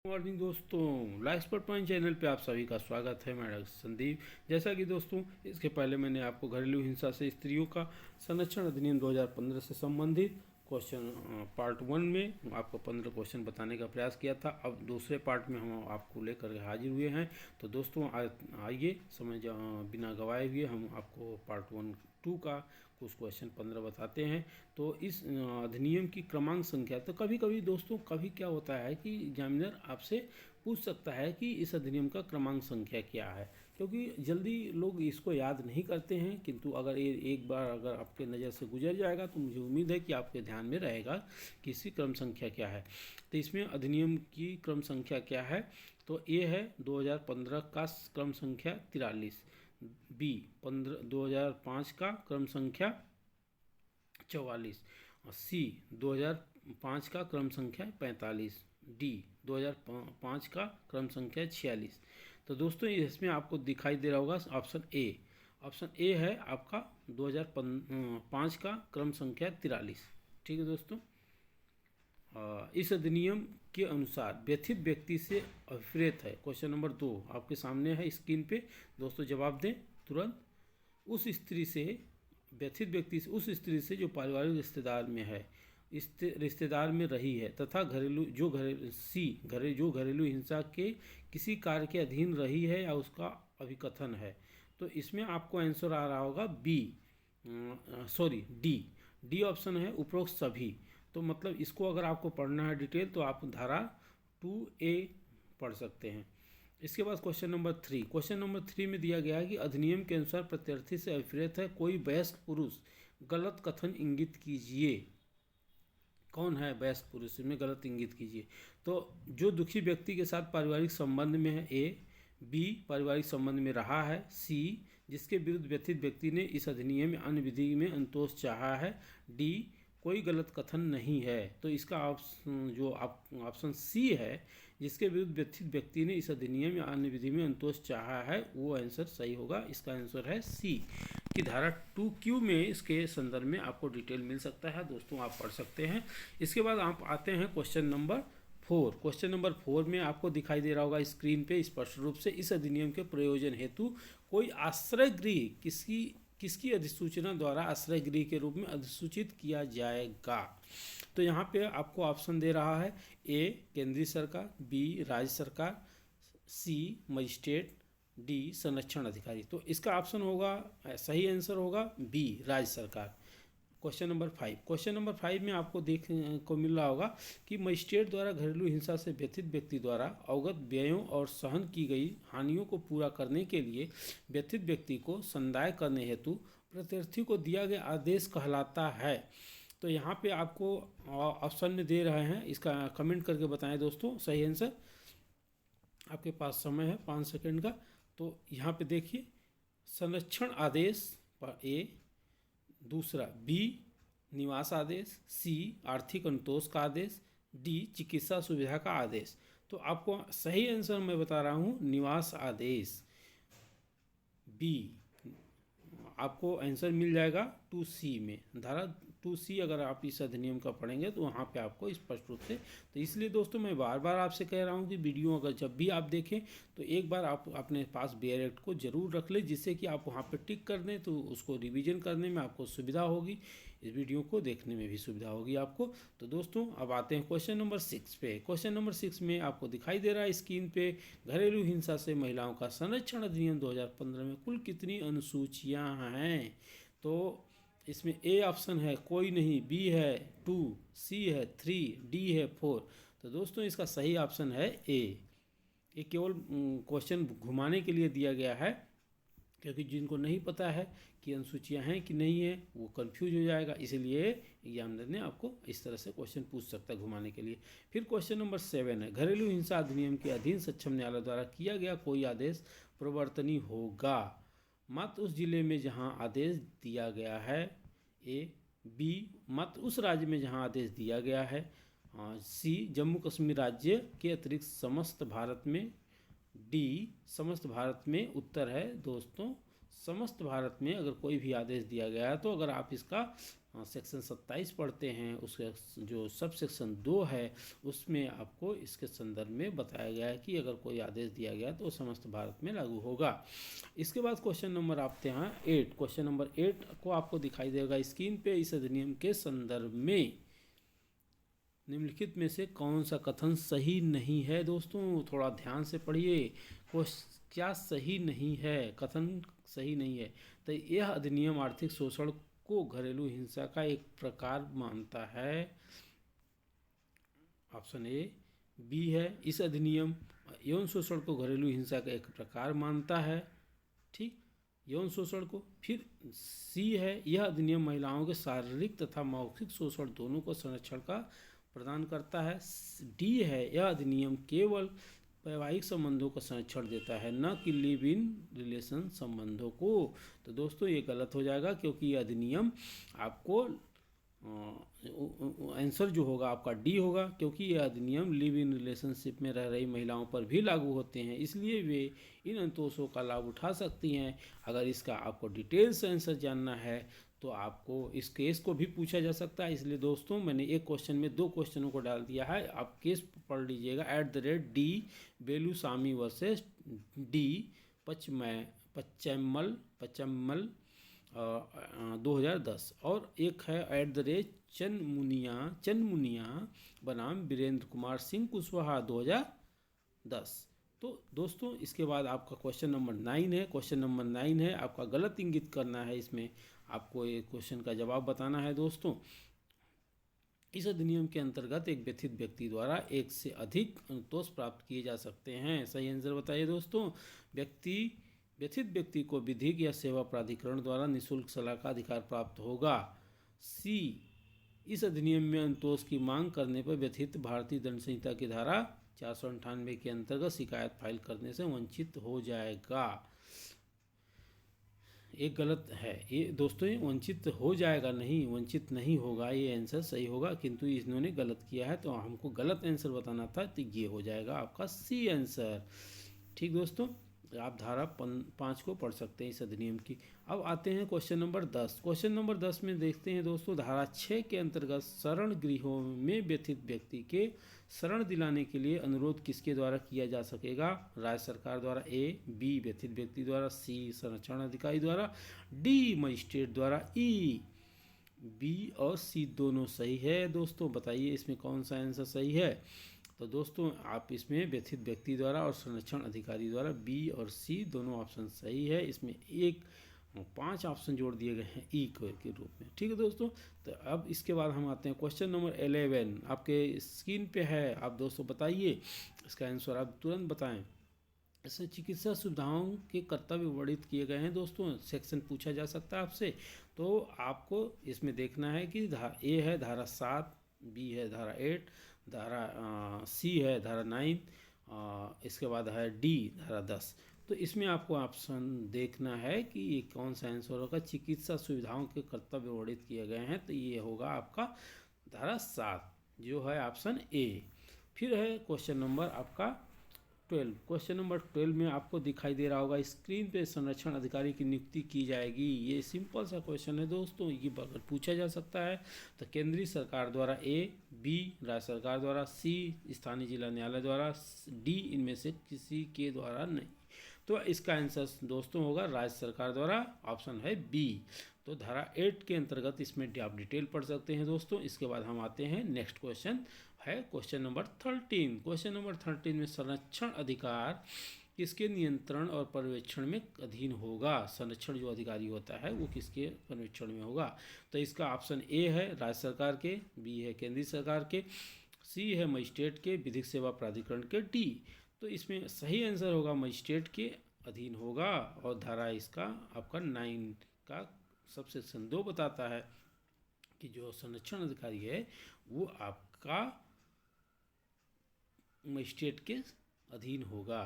Morning दोस्तों, life spot point channel पे आप सभी का स्वागत है। मैं डॉक्टर संदीप। जैसा कि दोस्तों इसके पहले मैंने आपको घरेलू हिंसा से स्त्रियों का संरक्षण अधिनियम 2015 से संबंधित क्वेश्चन पार्ट 1 में आपको 15 क्वेश्चन बताने का प्रयास किया था। अब दूसरे पार्ट में हम आपको लेकर हाजिर हुए हैं। तो दोस्तों आइए समय बिना गवाए हुए हम आपको पार्ट 1-2 का कुछ क्वेश्चन 15 बताते हैं। तो इस अधिनियम की क्रमांक संख्या, तो कभी कभी दोस्तों क्या होता है कि एग्जामिनर आपसे पूछ सकता है कि इस अधिनियम का क्रमांक संख्या क्या है, क्योंकि जल्दी लोग इसको याद नहीं करते हैं। किंतु अगर ये एक बार अगर आपके नज़र से गुजर जाएगा तो मुझे उम्मीद है कि आपके ध्यान में रहेगा कि इसकी क्रम संख्या क्या है। तो इसमें अधिनियम की क्रम संख्या क्या है, तो ये है 2015 का क्रम संख्या 43, बी 2005 का क्रम संख्या 44, और सी 2005 का क्रम संख्या 45, डी 2005 का क्रम संख्या 46। तो दोस्तों इसमें आपको दिखाई दे रहा होगा ऑप्शन ए। ऑप्शन ए है आपका 2005 का क्रम संख्या 43। ठीक है दोस्तों, इस अधिनियम के अनुसार व्यथित व्यक्ति से अभिप्रेत है। क्वेश्चन नंबर 2 आपके सामने है स्क्रीन पे। दोस्तों जवाब दें तुरंत। उस स्त्री से व्यथित व्यक्ति से उस स्त्री से जो पारिवारिक रिश्तेदार में है, इस रिश्तेदार में रही है तथा घरेलू हिंसा के किसी कार्य के अधीन रही है या उसका अभिकथन है। तो इसमें आपको आंसर आ रहा होगा बी, सॉरी डी ऑप्शन है उपरोक्त सभी। तो मतलब इसको अगर आपको पढ़ना है डिटेल तो आप धारा 2A पढ़ सकते हैं। इसके बाद क्वेश्चन नंबर 3। क्वेश्चन नंबर 3 में दिया गया है कि अधिनियम के अनुसार प्रत्यर्थी से अभिप्रेत है कोई वयस्क पुरुष, गलत कथन इंगित कीजिए। कौन है वयस्क पुरुष, इसमें गलत इंगित कीजिए। तो जो दुखी व्यक्ति के साथ पारिवारिक संबंध में है, ए। बी पारिवारिक संबंध में रहा है, सी जिसके विरुद्ध व्यथित व्यक्ति ने इस अधिनियम में अन्य विधि में अंतोष चाहा है, डी कोई गलत कथन नहीं है। तो इसका ऑप्शन सी है, जिसके विरुद्ध व्यथित व्यक्ति ने इस अधिनियम या अन्य विधि में अंतोष चाहा है, वो आंसर सही होगा। इसका आंसर है सी की धारा 2Q में इसके संदर्भ में आपको डिटेल मिल सकता है। दोस्तों आप पढ़ सकते हैं। इसके बाद आप आते हैं क्वेश्चन नंबर 4। क्वेश्चन नंबर 4 में आपको दिखाई दे रहा होगा स्क्रीन पे स्पष्ट रूप से, इस अधिनियम के प्रयोजन हेतु कोई आश्रय गृह किसकी अधिसूचना द्वारा आश्रय गृह के रूप में अधिसूचित किया जाएगा। तो यहाँ पे आपको ऑप्शन दे रहा है, ए केंद्रीय सरकार, बी राज्य सरकार, सी मजिस्ट्रेट, डी संरक्षण अधिकारी। तो इसका ऑप्शन होगा, सही आंसर होगा बी राज्य सरकार। Question number 5। क्वेश्चन नंबर 5 में आपको देखने को मिल रहा होगा कि मजिस्ट्रेट द्वारा घरेलू हिंसा से व्यथित व्यक्ति द्वारा अवगत व्ययों और सहन की गई हानियों को पूरा करने के लिए व्यथित व्यक्ति को संदाय करने हेतु प्रत्यर्थी को दिया गया आदेश कहलाता है। तो यहाँ पे आपको ऑप्शन में दे रहे हैं, इसका कमेंट करके बताएं दोस्तों सही आंसर। आपके पास समय है 5 सेकंड का। तो यहाँ पे देखिए, संरक्षण आदेश पर ए, दूसरा बी निवास आदेश, सी आर्थिक अंतोष का आदेश, डी चिकित्सा सुविधा का आदेश। तो आपको सही आंसर मैं बता रहा हूँ निवास आदेश, बी आपको आंसर मिल जाएगा 2C में। धारा 2C अगर आप इस अधिनियम का पढ़ेंगे तो वहाँ पे आपको स्पष्ट रूप से। तो इसलिए दोस्तों मैं बार बार आपसे कह रहा हूँ कि वीडियो अगर जब भी आप देखें तो एक बार आप अपने पास बेयर एक्ट को ज़रूर रख लें, जिससे कि आप वहाँ पे टिक कर दें तो उसको रिवीजन करने में आपको सुविधा होगी, इस वीडियो को देखने में भी सुविधा होगी आपको। तो दोस्तों अब आते हैं क्वेश्चन नंबर 6 पे। क्वेश्चन नंबर 6 में आपको दिखाई दे रहा है स्क्रीन पे, घरेलू हिंसा से महिलाओं का संरक्षण अधिनियम 2015 में कुल कितनी अनुसूचियाँ हैं। तो इसमें ए ऑप्शन है कोई नहीं, बी है 2, सी है 3, डी है 4। तो दोस्तों इसका सही ऑप्शन है ए। ये केवल क्वेश्चन घुमाने के लिए दिया गया है, क्योंकि जिनको नहीं पता है कि अनुसूचियाँ हैं कि नहीं है वो कंफ्यूज हो जाएगा, इसलिए एग्जामिनर ने आपको इस तरह से क्वेश्चन पूछ सकता है घुमाने के लिए। फिर क्वेश्चन नंबर 7 है, घरेलू हिंसा अधिनियम के अधीन सक्षम न्यायालय द्वारा किया गया कोई आदेश प्रवर्तनीय होगा मात्र उस जिले में जहां आदेश दिया गया है, ए। बी मात्र उस राज्य में जहां आदेश दिया गया है, सी जम्मू कश्मीर राज्य के अतिरिक्त समस्त भारत में, डी समस्त भारत में। उत्तर है दोस्तों समस्त भारत में अगर कोई भी आदेश दिया गया है तो अगर आप इसका सेक्शन 27 पढ़ते हैं, उसके जो सब सेक्शन 2 है उसमें आपको इसके संदर्भ में बताया गया है कि अगर कोई आदेश दिया गया तो समस्त भारत में लागू होगा। इसके बाद क्वेश्चन नंबर आपके यहाँ 8, क्वेश्चन नंबर 8 को आपको दिखाई देगा स्क्रीन पे। इस अधिनियम के संदर्भ में निम्नलिखित में से कौन सा कथन सही नहीं है? दोस्तों थोड़ा ध्यान से पढ़िए, क्या सही नहीं है, कथन सही नहीं है। तो यह अधिनियम आर्थिक शोषण को घरेलू हिंसा का एक प्रकार मानता है। ऑप्शन ए बी है, इस अधिनियम यौन शोषण को घरेलू हिंसा का एक प्रकार मानता है, ठीक, यौन शोषण को। फिर सी है, यह अधिनियम महिलाओं के शारीरिक तथा मौखिक शोषण दोनों को संरक्षण का प्रदान करता है। डी है, यह अधिनियम केवल वैवाहिक संबंधों का संरक्षण देता है, न कि लिव इन रिलेशन संबंधों को। तो दोस्तों ये गलत हो जाएगा, क्योंकि यह अधिनियम आपको आंसर जो होगा आपका डी होगा, क्योंकि यह अधिनियम लिव इन रिलेशनशिप में रह रही महिलाओं पर भी लागू होते हैं, इसलिए वे इन अंतोषों का लाभ उठा सकती हैं। अगर इसका आपको डिटेल से आंसर जानना है तो आपको इस केस को भी पूछा जा सकता है। इसलिए दोस्तों मैंने एक क्वेश्चन में 2 क्वेश्चनों को डाल दिया है, आप केस पढ़ लीजिएगा। @ डी बेलूसामी वर्सेस डी पचैम्मल 2010, और एक है @ चनमुनिया बनाम वीरेंद्र कुमार सिंह कुशवाहा 2010। तो दोस्तों इसके बाद आपका क्वेश्चन नंबर 9 है। क्वेश्चन नंबर 9 है, आपका गलत इंगित करना है, इसमें आपको ये क्वेश्चन का जवाब बताना है। दोस्तों इस अधिनियम के अंतर्गत एक व्यथित व्यक्ति द्वारा एक से अधिक अनुतोष प्राप्त किए जा सकते हैं। सही आंसर बताइए दोस्तों। व्यथित व्यक्ति को विधिक या सेवा प्राधिकरण द्वारा निःशुल्क सलाह का अधिकार प्राप्त होगा। सी, इस अधिनियम में अनुतोष की मांग करने पर व्यथित भारतीय दंड संहिता की धारा 498 के अंतर्गत शिकायत फाइल करने से वंचित हो जाएगा। एक गलत है ये दोस्तों, ये वंचित हो जाएगा नहीं, वंचित नहीं होगा, ये आंसर सही होगा, किंतु इन्होंने गलत किया है तो हमको गलत आंसर बताना था, तो ये हो जाएगा आपका सी आंसर। ठीक दोस्तों, आप धारा 5 को पढ़ सकते हैं इस अधिनियम की। अब आते हैं क्वेश्चन नंबर 10। क्वेश्चन नंबर 10 में देखते हैं दोस्तों, धारा 6 के अंतर्गत शरण गृहों में व्यथित व्यक्ति के शरण दिलाने के लिए अनुरोध किसके द्वारा किया जा सकेगा? राज्य सरकार द्वारा, ए, बी व्यथित व्यक्ति द्वारा, सी संरक्षण अधिकारी द्वारा, डी मजिस्ट्रेट द्वारा। ई, बी और सी दोनों सही है। दोस्तों बताइए इसमें कौन सा आंसर सही है? तो दोस्तों आप इसमें व्यथित व्यक्ति द्वारा और संरक्षण अधिकारी द्वारा, बी और सी दोनों ऑप्शन सही है। इसमें 5 ऑप्शन जोड़ दिए गए हैं ई के रूप में। ठीक है दोस्तों, तो अब इसके बाद हम आते हैं क्वेश्चन नंबर 11, आपके स्क्रीन पे है। आप दोस्तों बताइए इसका आंसर, आप तुरंत बताएं। इसमें चिकित्सा सुविधाओं के कर्तव्य वर्णित किए गए हैं। दोस्तों सेक्शन पूछा जा सकता है आपसे, तो आपको इसमें देखना है कि ए है धारा 7, बी है धारा 8, धारा सी है धारा 9, इसके बाद है डी धारा 10। तो इसमें आपको ऑप्शन देखना है कि ये कौन सा आंसर होगा। चिकित्सा सुविधाओं के कर्तव्य वर्णित किए गए हैं, तो ये होगा आपका धारा 7 जो है ऑप्शन ए। फिर है क्वेश्चन नंबर आपका 12। क्वेश्चन नंबर 12 में आपको दिखाई दे रहा होगा स्क्रीन पे, संरक्षण अधिकारी की नियुक्ति की जाएगी। ये सिंपल सा क्वेश्चन है दोस्तों, ये अगर पूछा जा सकता है तो केंद्रीय सरकार द्वारा, ए, बी राज्य सरकार द्वारा, सी स्थानीय जिला न्यायालय द्वारा, डी इनमें से किसी के द्वारा नहीं। तो इसका आंसर दोस्तों होगा राज्य सरकार द्वारा, ऑप्शन है बी। तो धारा 8 के अंतर्गत इसमें आप डिटेल पढ़ सकते हैं दोस्तों। इसके बाद हम आते हैं नेक्स्ट क्वेश्चन है क्वेश्चन नंबर 13। क्वेश्चन नंबर 13 में संरक्षण अधिकार किसके नियंत्रण और पर्यवेक्षण में अधीन होगा? संरक्षण जो अधिकारी होता है वो किसके पर्यवेक्षण में होगा? तो इसका ऑप्शन ए है राज्य सरकार के, बी है केंद्रीय सरकार के, सी है मजिस्ट्रेट के, विधिक सेवा प्राधिकरण के, डी। तो इसमें सही आंसर होगा मजिस्ट्रेट के अधीन होगा। और धारा इसका आपका 9 का सब सेक्शन 2 बताता है कि जो संरक्षण अधिकारी है वो आपका मजिस्ट्रेट के अधीन होगा।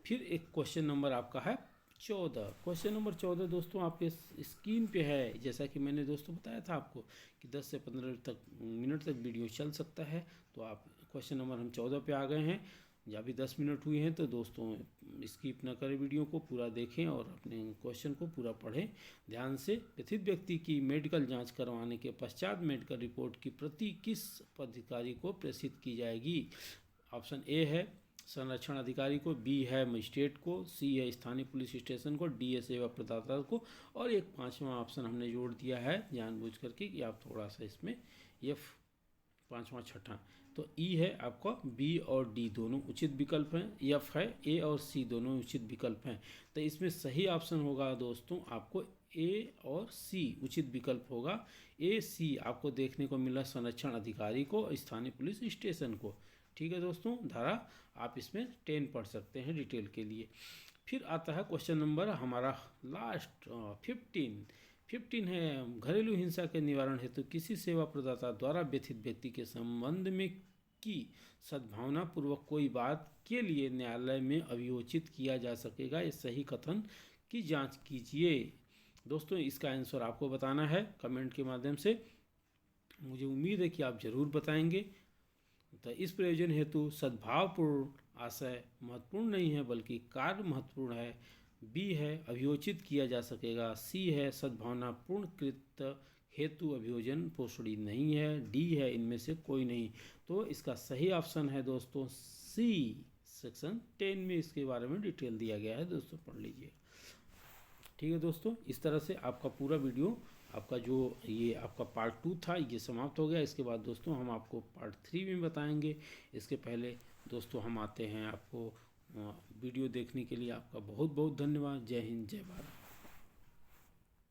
फिर एक क्वेश्चन नंबर आपका है 14। क्वेश्चन नंबर 14 दोस्तों आपके स्क्रीन पे है। जैसा कि मैंने दोस्तों बताया था आपको कि 10 से 15 मिनट तक वीडियो चल सकता है, तो आप क्वेश्चन नंबर हम 14 पे आ गए हैं। या भी 10 मिनट हुए हैं तो दोस्तों स्किप न करें, वीडियो को पूरा देखें और अपने क्वेश्चन को पूरा पढ़ें ध्यान से। कथित व्यक्ति की मेडिकल जांच करवाने के पश्चात मेडिकल रिपोर्ट की प्रति किस पदाधिकारी को प्रेषित की जाएगी? ऑप्शन ए है संरक्षण अधिकारी को, बी है मजिस्ट्रेट को, सी है स्थानीय पुलिस स्टेशन को, डी है सेवा प्रदाता को, और एक 5वां ऑप्शन हमने जोड़ दिया है जानबूझ करके कि आप थोड़ा सा इसमें एफ 5वां 6ठा, तो ई है आपका, बी और डी दोनों उचित विकल्प हैं, एफ है, ए और सी दोनों उचित विकल्प हैं। तो इसमें सही ऑप्शन होगा दोस्तों आपको ए और सी उचित विकल्प होगा। ए सी आपको देखने को मिला संरक्षण अधिकारी को, स्थानीय पुलिस स्टेशन को। ठीक है दोस्तों, धारा आप इसमें 10 पढ़ सकते हैं डिटेल के लिए। फिर आता है क्वेश्चन नंबर हमारा लास्ट 15 है, घरेलू हिंसा के निवारण हेतु किसी सेवा प्रदाता द्वारा व्यथित व्यक्ति के संबंध में की सद्भावना पूर्वक कोई बात के लिए न्यायालय में अभियोचित किया जा सकेगा, ये सही कथन की जांच कीजिए। दोस्तों इसका आंसर आपको बताना है कमेंट के माध्यम से, मुझे उम्मीद है कि आप जरूर बताएंगे। तो इस प्रयोजन हेतु सद्भावपूर्ण आशय महत्वपूर्ण नहीं है बल्कि कार्य महत्वपूर्ण है। बी है अभियोचित किया जा सकेगा, सी है सद्भावनापूर्ण कृत हेतु अभियोजन पोषणी नहीं है, डी है इनमें से कोई नहीं। तो इसका सही ऑप्शन है दोस्तों सी, सेक्शन 10 में इसके बारे में डिटेल दिया गया है, दोस्तों पढ़ लीजिए। ठीक है दोस्तों, इस तरह से आपका पूरा वीडियो, आपका जो ये आपका पार्ट 2 था ये समाप्त हो गया। इसके बाद दोस्तों हम आपको पार्ट 3 में बताएंगे। इसके पहले दोस्तों हम आते हैं, आपको वीडियो देखने के लिए आपका बहुत बहुत धन्यवाद। जय हिंद, जय भारत।